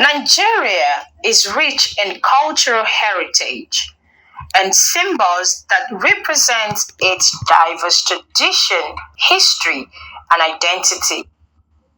Nigeria is rich in cultural heritage and symbols that represent its diverse tradition, history, and identity.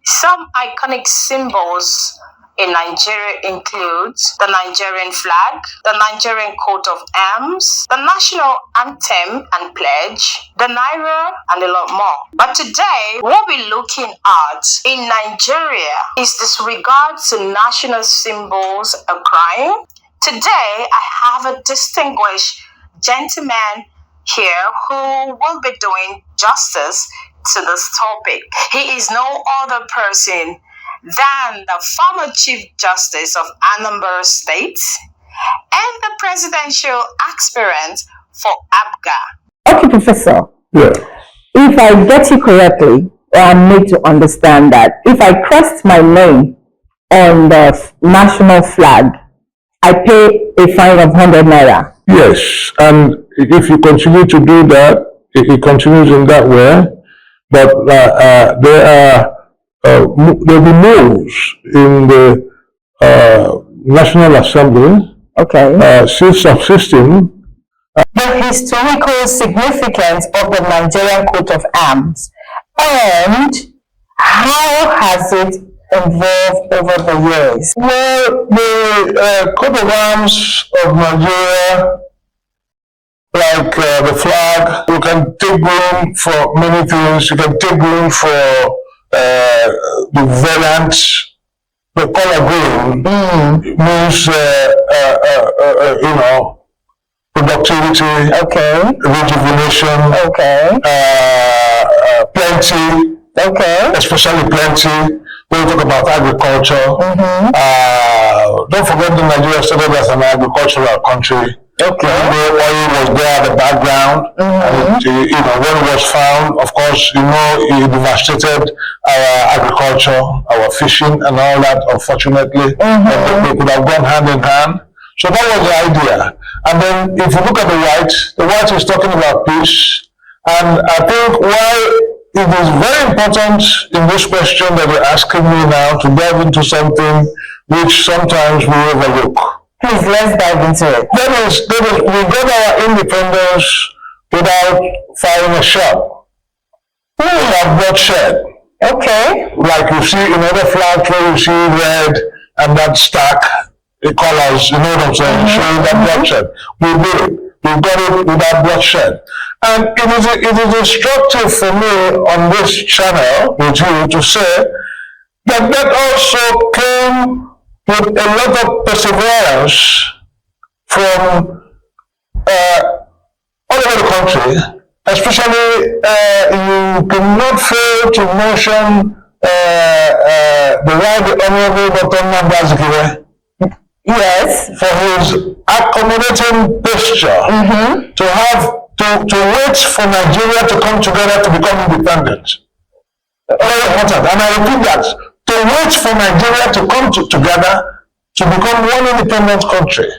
Some iconic symbols in Nigeria includes the Nigerian flag, the Nigerian coat of arms, the national anthem and pledge, the naira, and a lot more. But today, what we're looking at in Nigeria is disregard to national symbols a crime. Today, I have a distinguished gentleman here who will be doing justice to this topic. He is no other person than the former Chief Justice of Anambra State and the presidential aspirant for ABGA. Okay, Professor. Yeah. If I get you correctly, or I'm made to understand that if I crossed my name on the national flag, I pay a fine of 100 naira. Yes, and if you continue to do that, it continues in that way. But there'll be moves in the National Assembly. Okay. Still subsisting. The historical significance of the Nigerian coat of arms and how has it evolved over the years? Well, the coat of arms of Nigeria, like the flag, you can take blame for many things. You can take blame for the variant. The color green means, productivity, Okay. rejuvenation, Okay. plenty, Okay. especially plenty. When we talk about agriculture, don't forget that Nigeria started as an agricultural country. Okay. The oil was there at the background. And when it was found, of course, it devastated our agriculture, our fishing, and all that, unfortunately. And they could have gone hand in hand. So that was the idea. And then if you look at the white is talking about peace. And I think why it is very important in this question that you're asking me now to delve into something which sometimes we overlook. Please, let's dive into it. That is, we got our independence without firing a shot. Without bloodshed. Okay. Like you see in other flags where you see red and that stack, the colors, you know what I'm saying, showing that bloodshed. We did it. We got it without bloodshed. And it is instructive for me on this channel with you to say that also came with a lot of perseverance from all over the country, especially you cannot fail to mention the right honorable Dr. Nambazikire. Yes. For his accommodating posture to wait for Nigeria to come together to become independent. Very important. And I repeat that. To wait for Nigeria to come together to become one independent country.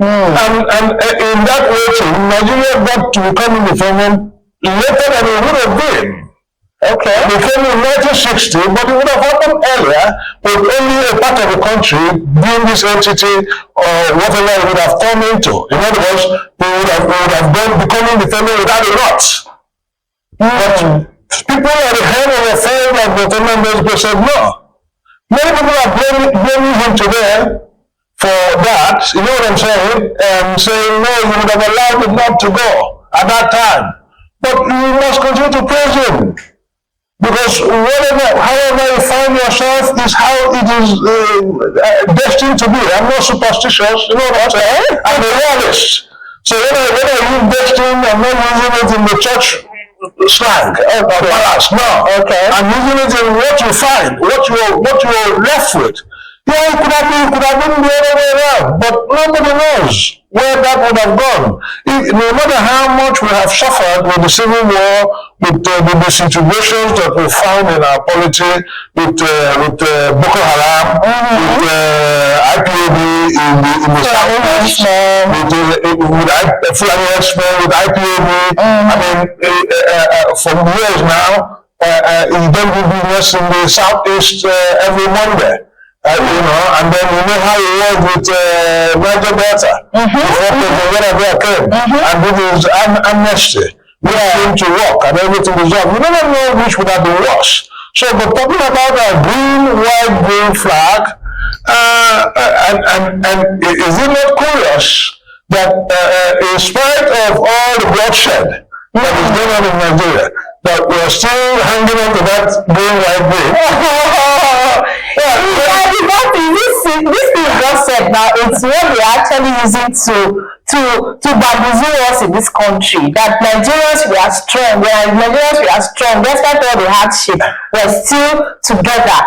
And in that waiting, Nigeria got to become independent later than it would have been. Okay. It became in 1960, but it would have happened earlier with only a part of the country being this entity or whatever it would have turned into. In other words, we would have become independent without a lot. But people at the head of the field like the Nigerian said no. Many people are blaming him today for that, you know what I'm saying, and saying no, you would have allowed it not to go at that time. But you must continue to praise him. Because however you find yourself is how it is destined to be. I'm not superstitious, you know what I'm saying? I'm a realist. So when I use destined, I'm not using it in the church slang or balance. No. Okay. I'm using it in what you find, what you're left with. Yeah, it could have been the other way around, but nobody knows where that would have gone. No matter how much we have suffered with the Civil War, with the disintegrations that we found in our polity, with Boko Haram, with IPOB in the Southeast, with Fulani Herdsmen, with IPOB. I mean, for years now, you don't do business in the Southeast every Monday. And then you know how it was with Niger Delta. Before whenever came, and it was amnesty. We came to work and everything was up. You never know which would have been worse. So, but talking about a green, white, green flag, and is it not curious that in spite of all the bloodshed that is going on in Nigeria, that we're still hanging on to that green, white, green? This thing just said now, it's what we're actually using to bamboozle us in this country. That Nigerians, we are strong. Despite all the hardship, we're still together.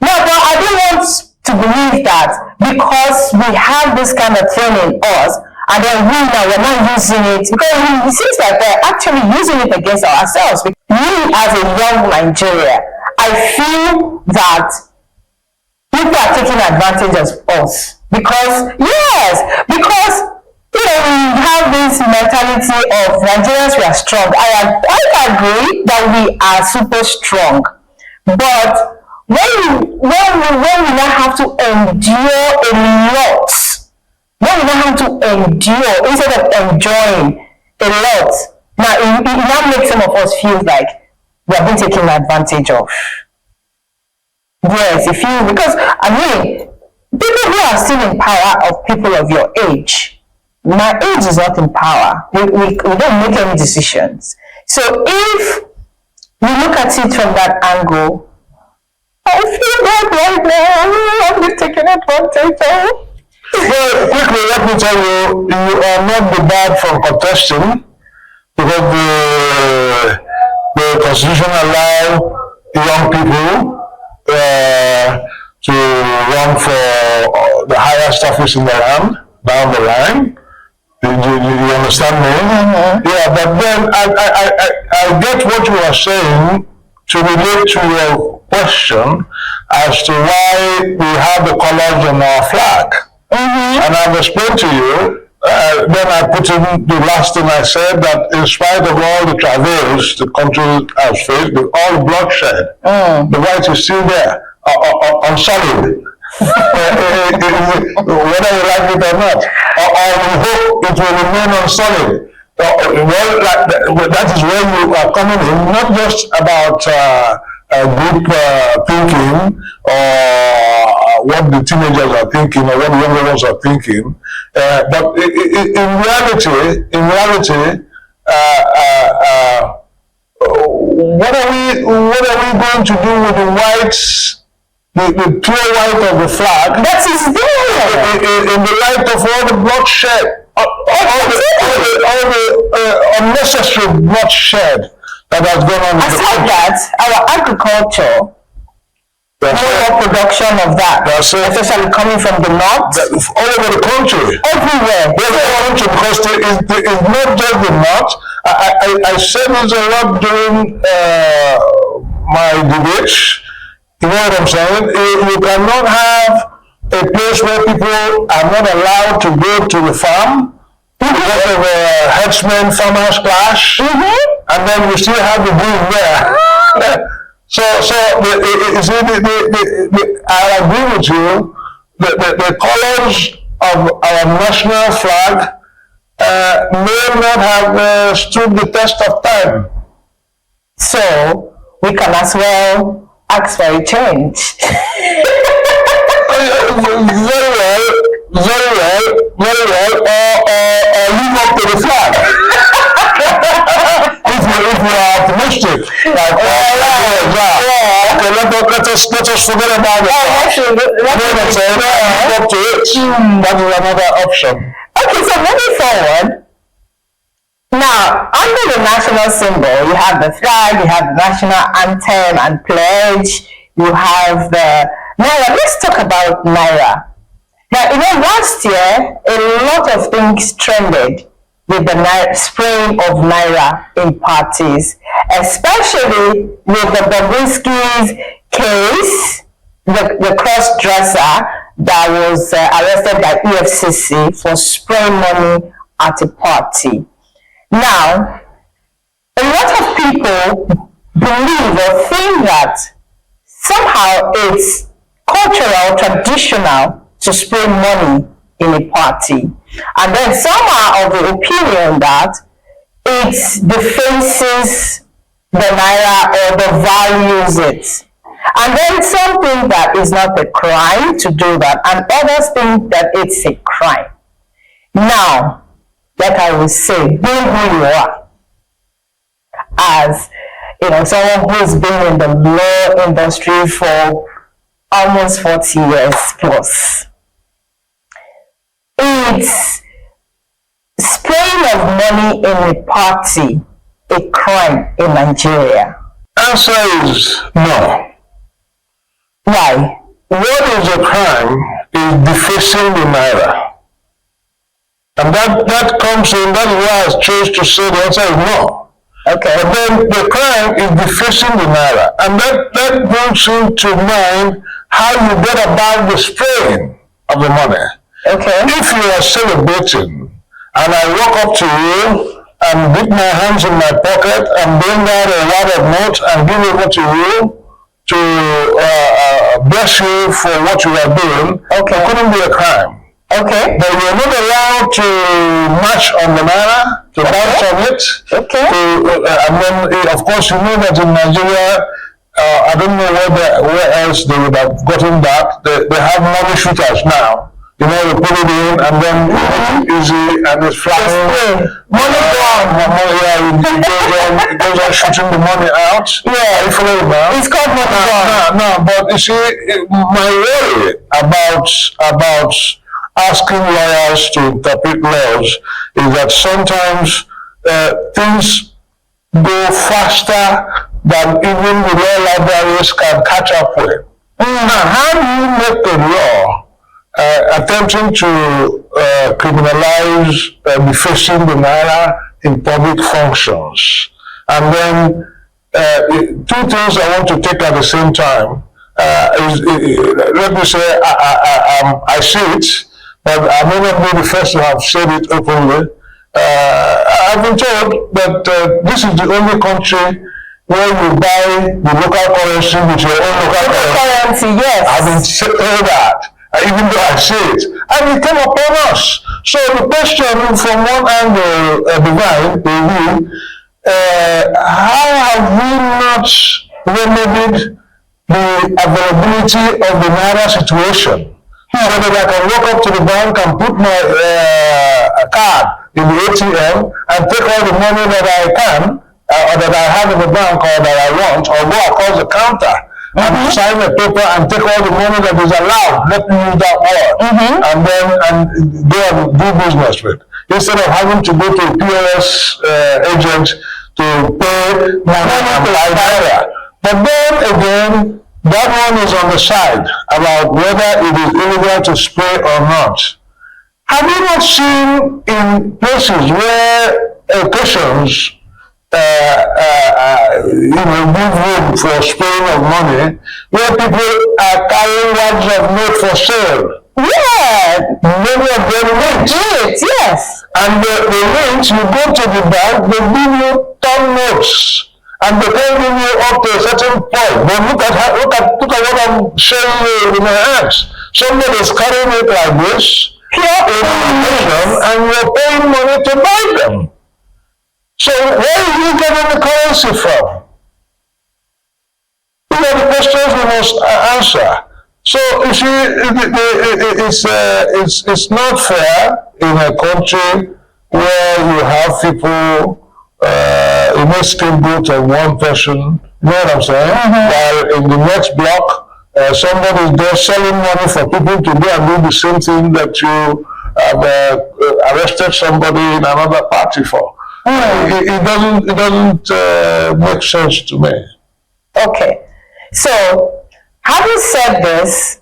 No, but I don't want to believe that because we have this kind of thing in us, and then we're not using it, because it seems like we're actually using it against ourselves. Me, as a young Nigeria, I feel that people are taking advantage of us because we have this mentality of Nigerians, we are strong. I agree that we are super strong, but when we now have to endure a lot, when we now have to endure instead of enjoying a lot, now it now makes some of us feel like we are being taken advantage of. Yes, if you, because people who are still in power of people of your age, my age is not in power. We don't make any decisions. So if we look at it from that angle, I feel bad right now. I'm being taken advantage of. Well, quickly, let me tell you, you are not debarred from contesting because the Constitution allows young people to run for the highest office in the land down the line. You understand me? Yeah, but then I get what you are saying to relate to your question as to why we have the colors on our flag. And I've explained to you, then I put in the last thing I said, that in spite of all the travails the country has faced, with all the bloodshed, the white is still there, unsullied. Whether you like it or not, or we hope it will remain unsullied. That is where you are coming in, not just about group thinking or what the teenagers are thinking or what the younger ones are thinking, but in reality, what are we going to do with the whites? The pure white of the flag. That is there. In the light of all the bloodshed, all the unnecessary bloodshed that has gone on. Aside that, our agriculture, more production of that, especially coming from the north, all over the country, everywhere. Because it's not just the north. I said this a lot during my debates. You know what I'm saying? You cannot have a place where people are not allowed to go to the farm because of a herdsman farmers clash, and then you still have the boom there. So I agree with you. The colors of our national flag may not have stood the test of time. So we can as well ask for a change. Very well, or live up to the flag. if we are optimistic, like, okay, let us forget about it. Live up to it. That is another option. Okay, so moving forward, now, under the national symbol, you have the flag, you have the national anthem and pledge, you have the Naira. Let's talk about Naira. Now, last year, a lot of things trended with the spraying of Naira in parties, especially with the Bobrisky's case, the cross-dresser that was arrested by EFCC for spraying money at a party. Now, a lot of people believe or think that somehow it's cultural, traditional to spray money in a party. And then some are of the opinion that it defaces the naira or devalues it. And then some think that it's not a crime to do that, and others think that it's a crime. Now, like I will say, being who you are, as someone who's been in the law industry for almost 40 years plus, is spraying of money in a party a crime in Nigeria? Answer is no. Why? What is a crime is defacing the naira. And that comes in, that is why I chose to say the answer is no. Okay. But then the crime is defacing the naira. And that brings into mind how you get about the spraying of the money. Okay. If you are celebrating and I walk up to you and dip my hands in my pocket and bring out a wad of notes and give it to you to bless you for what you are doing, okay, it couldn't be a crime. Okay. But you're not allowed to march on the naira, to bounce on it. Okay. And then, of course, you know that in Nigeria, I don't know where else they would have gotten that. They have money shooters now. You put it in and then it's easy and it's flying. Money gone. It goes on shooting the money out. Yeah. You follow it now? It's called money gone. No, but you see, my worry about asking lawyers to interpret laws is that sometimes things go faster than even the law libraries can catch up with. Now, how do you make a law attempting to criminalize defacing the naira in public functions? And then two things I want to take at the same time. Let me say I see it, but I may not be the first to have said it openly. I've been told that this is the only country where you buy the local currency with your own local currency. Yes. I've been told that, even though I see it. And it came upon us. So the question from one angle, divine, how have we not remedied the availability of the naira situation? So that I can walk up to the bank and put my card in the ATM and take all the money that I can, or that I have in the bank, or that I want, or go across the counter and sign a paper and take all the money that is allowed. Let me use that word. And then go and do business with, instead of having to go to a POS agent to pay money and buy naira. But then again, that one is on the side about whether it is illegal to spray or not. Have you not seen in places where occasions give room for spraying of money, where people are carrying wads of note for sale? Yeah. Many of them rent. Yes. And the rent, you go to the bank, they give you ton notes. And they can give you up to a certain point. But look at what I'm showing you in my hands. Somebody is carrying it like this, and you're paying money to buy them. So where are you getting the currency from? These are the questions we must answer. So you see, it's not fair in a country where you have people. You may scapegoat of one person, you know what I'm saying? While in the next block, somebody is there selling money for people to go and do the same thing that you have arrested somebody in another party for. It doesn't make sense to me. Okay. So, having said this,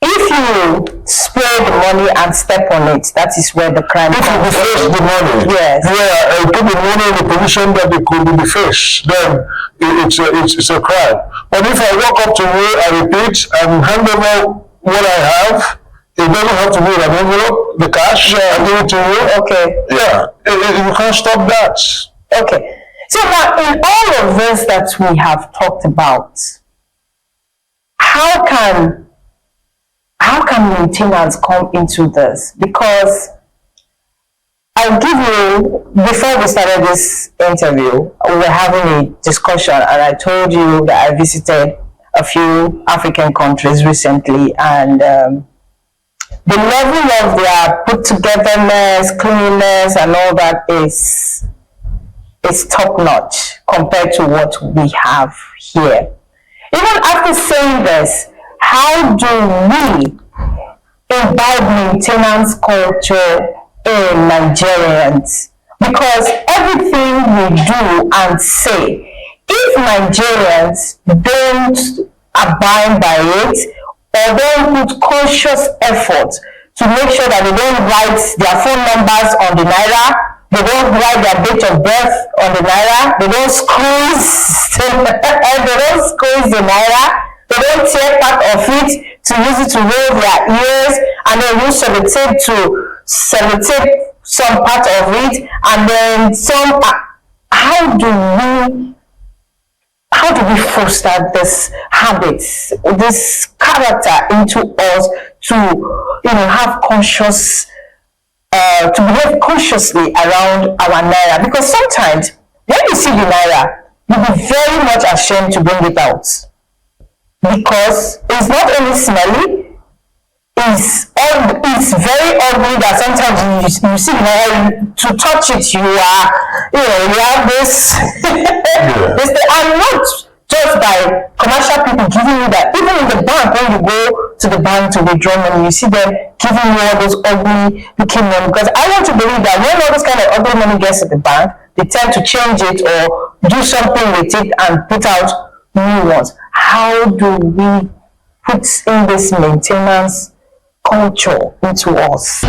if you spray the money and step on it, that is where the crime comes. If you deface the money, yes. Yeah, put the money in a position that it could be defaced, then it's a crime. But if I walk up to you, I repeat, and hand over what I have, it doesn't have to be an envelope, the cash, I give it to you. Okay. Yeah, you can't stop that. Okay. So now, in all of this that we have talked about, how can maintenance come into this? Because I'll give you, before we started this interview, we were having a discussion and I told you that I visited a few African countries recently, and the level of their put-togetherness, cleanliness and all that is top-notch compared to what we have here. Even after saying this, how do we imbibe maintenance culture in Nigerians? Because everything we do and say, if Nigerians don't abide by it or don't put conscious effort to make sure that they don't write their phone numbers on the naira, they don't write their date of birth on the naira, they don't squeeze the naira, they don't tear part of it to use it to roll their ears, and then use sellotape to sellotape some part of it, and then some. How do we foster this habits, this character into us to, have conscious, to behave consciously around our naira? Because sometimes when you see the naira, you'll be very much ashamed to bring it out, because it's not only smelly, it's very ugly that sometimes you see the naira, to touch it you have this this thing, and not just by commercial people giving you that. Even in the bank, when you go to the bank to withdraw money, you see them giving you all those ugly looking money. Because I want to believe that when all this kind of ugly money gets to the bank, they tend to change it or do something with it and put out new ones. How do we put in this maintenance culture into us?